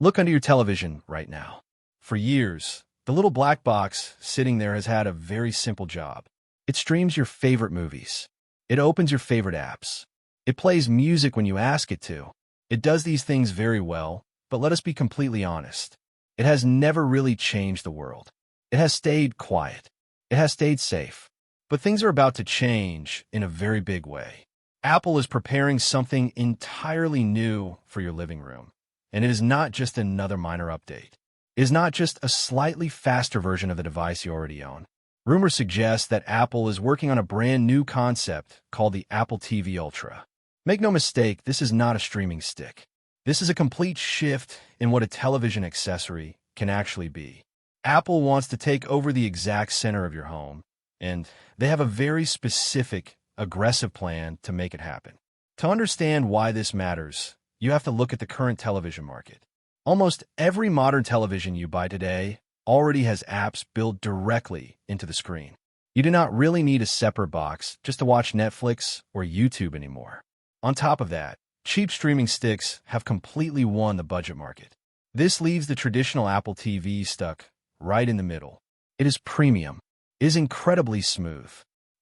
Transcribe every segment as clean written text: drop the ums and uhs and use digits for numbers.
Look under your television right now. For years, the little black box sitting there has had a very simple job. It streams your favorite movies. It opens your favorite apps. It plays music when you ask it to. It does these things very well, but let us be completely honest. It has never really changed the world. It has stayed quiet. It has stayed safe. But things are about to change in a very big way. Apple is preparing something entirely new for your living room. And it is not just another minor update. It is not just a slightly faster version of the device you already own. Rumors suggest that Apple is working on a brand new concept called the Apple TV Ultra. Make no mistake, this is not a streaming stick. This is a complete shift in what a television accessory can actually be. Apple wants to take over the exact center of your home, and they have a very specific, aggressive plan to make it happen. To understand why this matters, you have to look at the current television market. Almost every modern television you buy today already has apps built directly into the screen. You do not really need a separate box just to watch Netflix or YouTube anymore. On top of that, cheap streaming sticks have completely won the budget market. This leaves the traditional Apple TV stuck right in the middle. It is premium. It is incredibly smooth,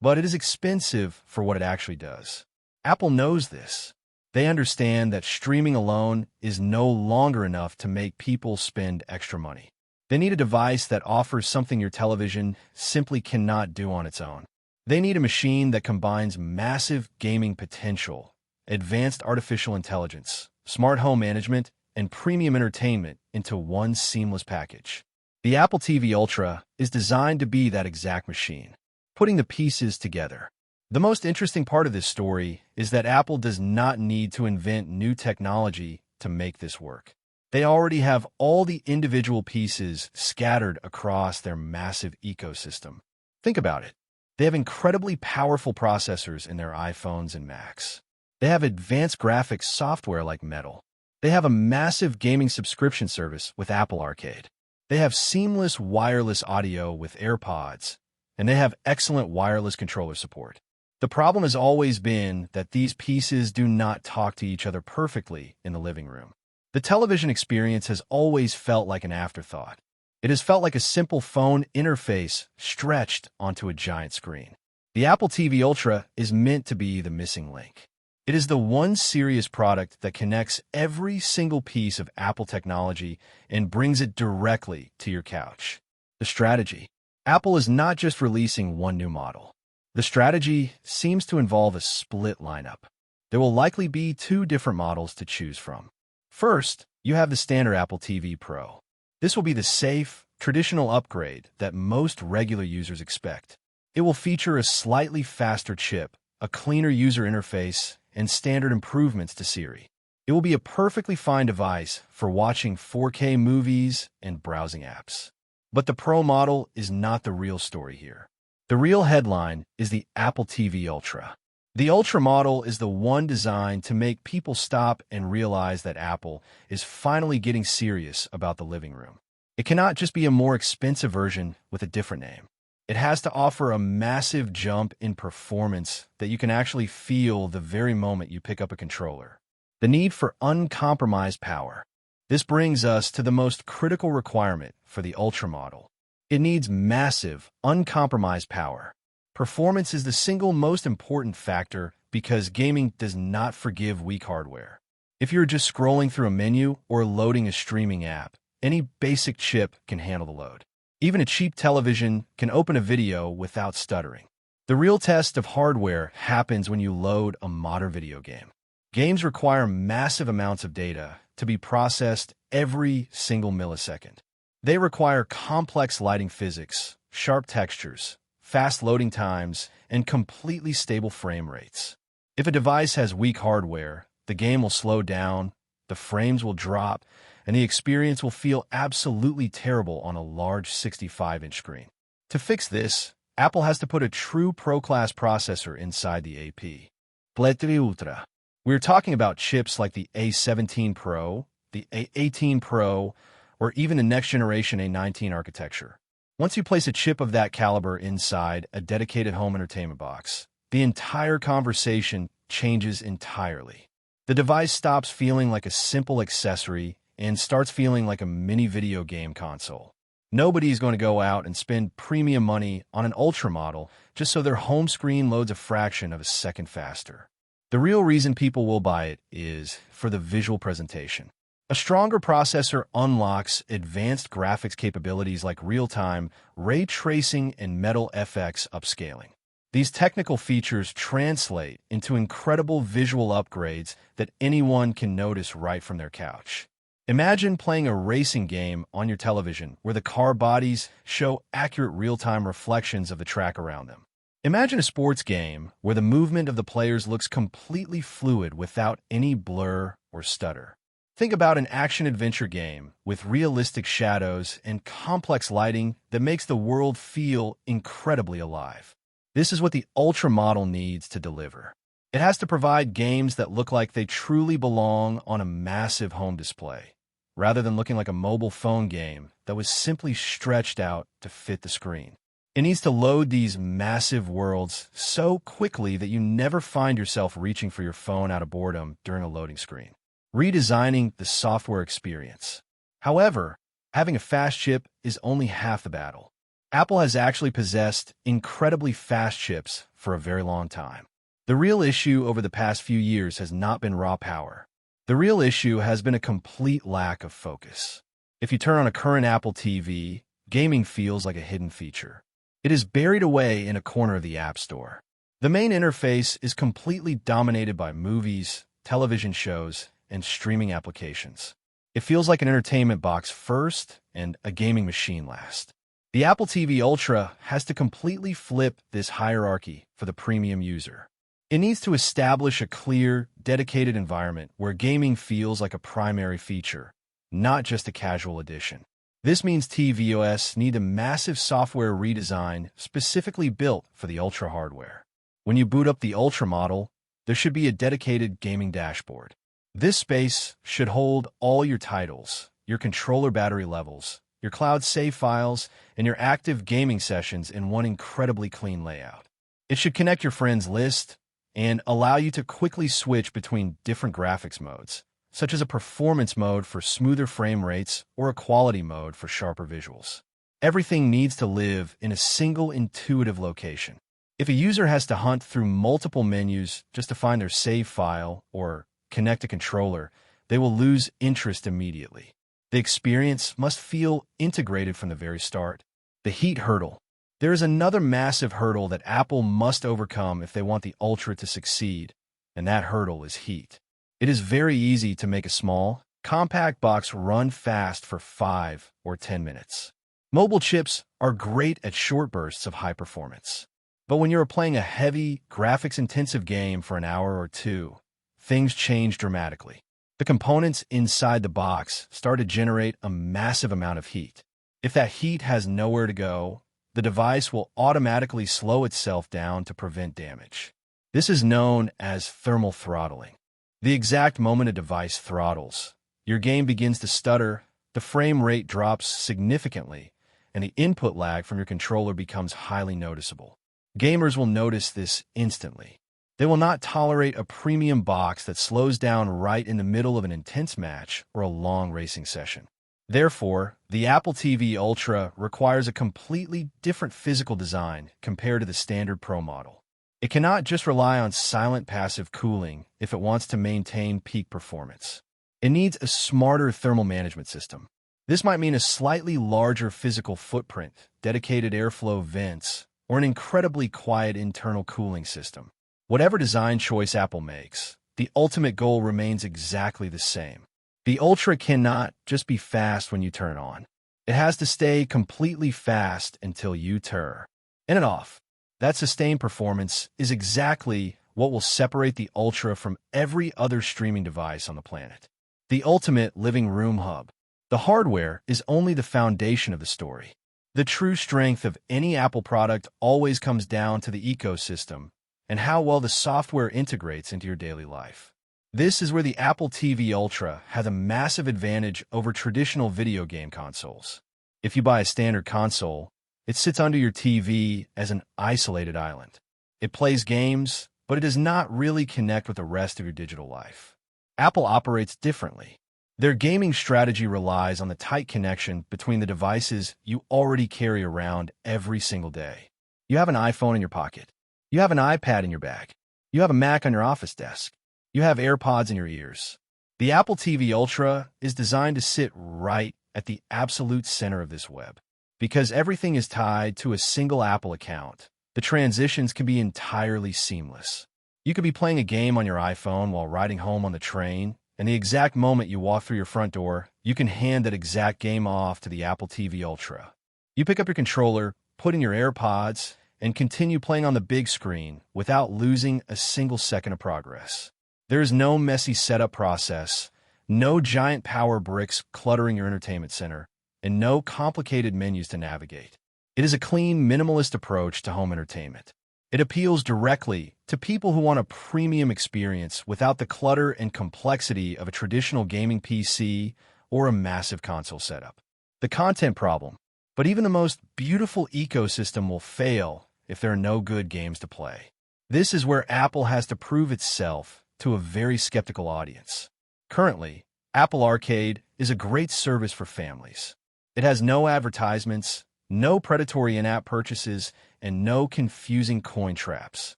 but it is expensive for what it actually does. Apple knows this. They understand that streaming alone is no longer enough to make people spend extra money. They need a device that offers something your television simply cannot do on its own. They need a machine that combines massive gaming potential, advanced artificial intelligence, smart home management, and premium entertainment into one seamless package. The Apple TV Ultra is designed to be that exact machine, putting the pieces together. The most interesting part of this story is that Apple does not need to invent new technology to make this work. They already have all the individual pieces scattered across their massive ecosystem. Think about it. They have incredibly powerful processors in their iPhones and Macs. They have advanced graphics software like Metal. They have a massive gaming subscription service with Apple Arcade. They have seamless wireless audio with AirPods, and they have excellent wireless controller support. The problem has always been that these pieces do not talk to each other perfectly in the living room. The television experience has always felt like an afterthought. It has felt like a simple phone interface stretched onto a giant screen. The Apple TV Ultra is meant to be the missing link. It is the one serious product that connects every single piece of Apple technology and brings it directly to your couch. The strategy. Apple is not just releasing one new model. The strategy seems to involve a split lineup. There will likely be two different models to choose from. First, you have the standard Apple TV Pro. This will be the safe, traditional upgrade that most regular users expect. It will feature a slightly faster chip, a cleaner user interface, and standard improvements to Siri. It will be a perfectly fine device for watching 4K movies and browsing apps. But the Pro model is not the real story here. The real headline is the Apple TV Ultra. The Ultra model is the one designed to make people stop and realize that Apple is finally getting serious about the living room. It cannot just be a more expensive version with a different name. It has to offer a massive jump in performance that you can actually feel the very moment you pick up a controller. The need for uncompromised power. This brings us to the most critical requirement for the Ultra model. It needs massive, uncompromised power. Performance is the single most important factor because gaming does not forgive weak hardware. If you're just scrolling through a menu or loading a streaming app, any basic chip can handle the load. Even a cheap television can open a video without stuttering. The real test of hardware happens when you load a modern video game. Games require massive amounts of data to be processed every single millisecond. They require complex lighting physics, sharp textures, fast loading times, and completely stable frame rates. If a device has weak hardware, the game will slow down, the frames will drop, and the experience will feel absolutely terrible on a large 65-inch screen. To fix this, Apple has to put a true Pro-class processor inside the AP. Pletri Ultra. We're talking about chips like the A17 Pro, the A18 Pro, or even the next-generation A19 architecture. Once you place a chip of that caliber inside a dedicated home entertainment box, the entire conversation changes entirely. The device stops feeling like a simple accessory and starts feeling like a mini video game console. Nobody's going to go out and spend premium money on an Ultra model just so their home screen loads a fraction of a second faster. The real reason people will buy it is for the visual presentation. A stronger processor unlocks advanced graphics capabilities like real-time, ray tracing, and Metal FX upscaling. These technical features translate into incredible visual upgrades that anyone can notice right from their couch. Imagine playing a racing game on your television where the car bodies show accurate real-time reflections of the track around them. Imagine a sports game where the movement of the players looks completely fluid without any blur or stutter. Think about an action-adventure game with realistic shadows and complex lighting that makes the world feel incredibly alive. This is what the Ultra model needs to deliver. It has to provide games that look like they truly belong on a massive home display, rather than looking like a mobile phone game that was simply stretched out to fit the screen. It needs to load these massive worlds so quickly that you never find yourself reaching for your phone out of boredom during a loading screen. Redesigning the software experience. However, having a fast chip is only half the battle. Apple has actually possessed incredibly fast chips for a very long time. The real issue over the past few years has not been raw power. The real issue has been a complete lack of focus. If you turn on a current Apple TV, gaming feels like a hidden feature. It is buried away in a corner of the App Store. The main interface is completely dominated by movies, television shows, and streaming applications. It feels like an entertainment box first and a gaming machine last. The Apple TV Ultra has to completely flip this hierarchy for the premium user. It needs to establish a clear, dedicated environment where gaming feels like a primary feature, not just a casual addition. This means tvOS need a massive software redesign specifically built for the Ultra hardware. When you boot up the Ultra model, there should be a dedicated gaming dashboard. This space should hold all your titles, your controller battery levels, your cloud save files, and your active gaming sessions in one incredibly clean layout. It should connect your friends' list and allow you to quickly switch between different graphics modes, such as a performance mode for smoother frame rates or a quality mode for sharper visuals. Everything needs to live in a single intuitive location. If a user has to hunt through multiple menus just to find their save file or connect a controller, they will lose interest immediately. The experience must feel integrated from the very start. The heat hurdle. There is another massive hurdle that Apple must overcome if they want the Ultra to succeed, and that hurdle is heat. It is very easy to make a small, compact box run fast for 5 or 10 minutes. Mobile chips are great at short bursts of high performance. But when you're playing a heavy, graphics-intensive game for an hour or two, things change dramatically. The components inside the box start to generate a massive amount of heat. If that heat has nowhere to go, the device will automatically slow itself down to prevent damage. This is known as thermal throttling. The exact moment a device throttles, your game begins to stutter, the frame rate drops significantly, and the input lag from your controller becomes highly noticeable. Gamers will notice this instantly. They will not tolerate a premium box that slows down right in the middle of an intense match or a long racing session. Therefore, the Apple TV Ultra requires a completely different physical design compared to the standard Pro model. It cannot just rely on silent passive cooling if it wants to maintain peak performance. It needs a smarter thermal management system. This might mean a slightly larger physical footprint, dedicated airflow vents, or an incredibly quiet internal cooling system. Whatever design choice Apple makes, the ultimate goal remains exactly the same. The Ultra cannot just be fast when you turn it on. It has to stay completely fast until you turn it off. That sustained performance is exactly what will separate the Ultra from every other streaming device on the planet. The ultimate living room hub. The hardware is only the foundation of the story. The true strength of any Apple product always comes down to the ecosystem and how well the software integrates into your daily life. This is where the Apple TV Ultra has a massive advantage over traditional video game consoles. If you buy a standard console, it sits under your TV as an isolated island. It plays games, but it does not really connect with the rest of your digital life. Apple operates differently. Their gaming strategy relies on the tight connection between the devices you already carry around every single day. You have an iPhone in your pocket. You have an iPad in your bag. You have a Mac on your office desk. You have AirPods in your ears. The Apple TV Ultra is designed to sit right at the absolute center of this web. Because everything is tied to a single Apple account, the transitions can be entirely seamless. You could be playing a game on your iPhone while riding home on the train, and the exact moment you walk through your front door, you can hand that exact game off to the Apple TV Ultra. You pick up your controller, put in your AirPods, and continue playing on the big screen without losing a single second of progress. There is no messy setup process, no giant power bricks cluttering your entertainment center, and no complicated menus to navigate. It is a clean, minimalist approach to home entertainment. It appeals directly to people who want a premium experience without the clutter and complexity of a traditional gaming PC or a massive console setup. The content problem, but even the most beautiful ecosystem will fail if there are no good games to play. This is where Apple has to prove itself to a very skeptical audience. Currently, Apple Arcade is a great service for families. It has no advertisements, no predatory in-app purchases, and no confusing coin traps.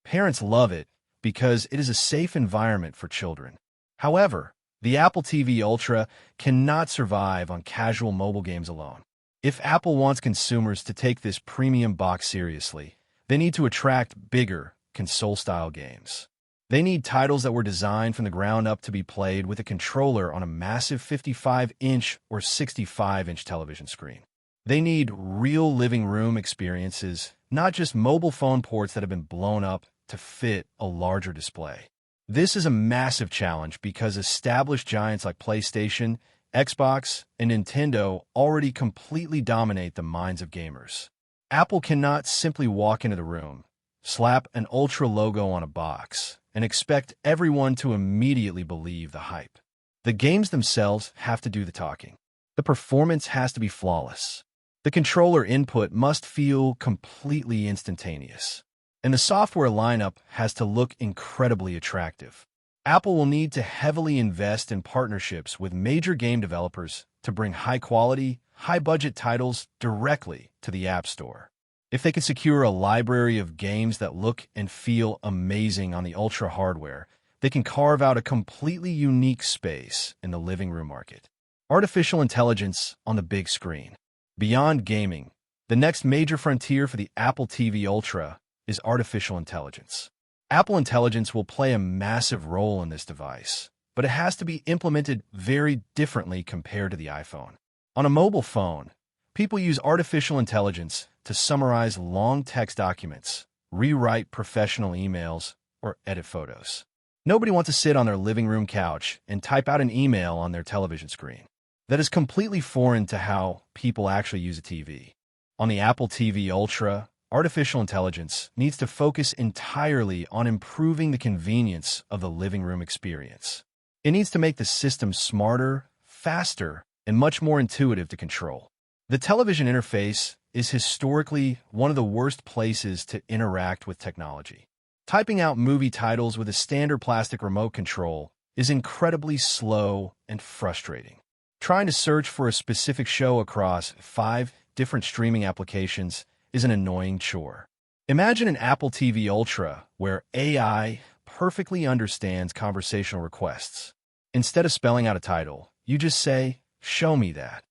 Parents love it because it is a safe environment for children. However, the Apple TV Ultra cannot survive on casual mobile games alone. If Apple wants consumers to take this premium box seriously, they need to attract bigger, console-style games. They need titles that were designed from the ground up to be played with a controller on a massive 55-inch or 65-inch television screen. They need real living room experiences, not just mobile phone ports that have been blown up to fit a larger display. This is a massive challenge because established giants like PlayStation, Xbox, and Nintendo already completely dominate the minds of gamers. Apple cannot simply walk into the room, slap an Ultra logo on a box, and expect everyone to immediately believe the hype. The games themselves have to do the talking. The performance has to be flawless. The controller input must feel completely instantaneous. And the software lineup has to look incredibly attractive. Apple will need to heavily invest in partnerships with major game developers to bring high-quality, high-budget titles directly to the App Store. If they can secure a library of games that look and feel amazing on the Ultra hardware, they can carve out a completely unique space in the living room market. Artificial intelligence on the big screen. Beyond gaming, the next major frontier for the Apple TV Ultra is artificial intelligence. Apple Intelligence will play a massive role in this device, but it has to be implemented very differently compared to the iPhone. On a mobile phone, people use artificial intelligence to summarize long text documents, rewrite professional emails, or edit photos. Nobody wants to sit on their living room couch and type out an email on their television screen. That is completely foreign to how people actually use a TV. On the Apple TV Ultra, artificial intelligence needs to focus entirely on improving the convenience of the living room experience. It needs to make the system smarter, faster, and much more intuitive to control. The television interface is historically one of the worst places to interact with technology. Typing out movie titles with a standard plastic remote control is incredibly slow and frustrating. Trying to search for a specific show across 5 different streaming applications is an annoying chore. Imagine an Apple TV Ultra where AI perfectly understands conversational requests. Instead of spelling out a title, you just say, "Show me that."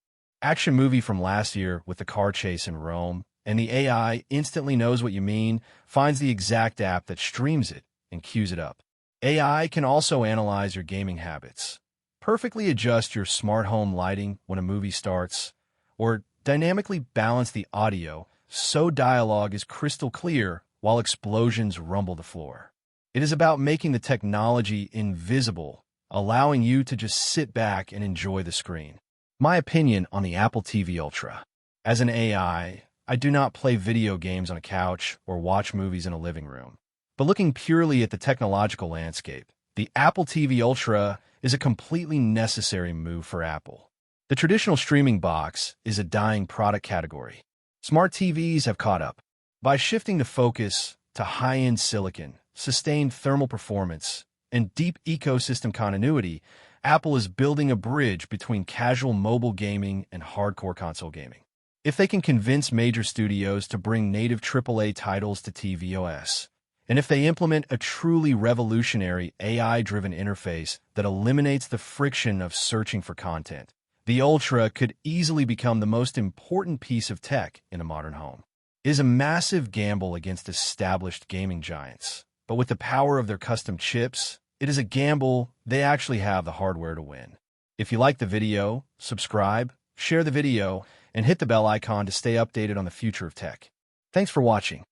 Action movie from last year with the car chase in Rome, and the AI instantly knows what you mean, finds the exact app that streams it, and queues it up. AI can also analyze your gaming habits, perfectly adjust your smart home lighting when a movie starts, or dynamically balance the audio so dialogue is crystal clear while explosions rumble the floor. It is about making the technology invisible, allowing you to just sit back and enjoy the screen. My opinion on the Apple TV Ultra. As an AI, I do not play video games on a couch or watch movies in a living room. But looking purely at the technological landscape, the Apple TV Ultra is a completely necessary move for Apple. The traditional streaming box is a dying product category. Smart TVs have caught up. By shifting the focus to high-end silicon, sustained thermal performance, and deep ecosystem continuity, Apple is building a bridge between casual mobile gaming and hardcore console gaming. If they can convince major studios to bring native AAA titles to tvOS, and if they implement a truly revolutionary AI-driven interface that eliminates the friction of searching for content, the Ultra could easily become the most important piece of tech in a modern home. It is a massive gamble against established gaming giants, but with the power of their custom chips, it is a gamble they actually have the hardware to win. If you like the video, subscribe, share the video, and hit the bell icon to stay updated on the future of tech. Thanks for watching.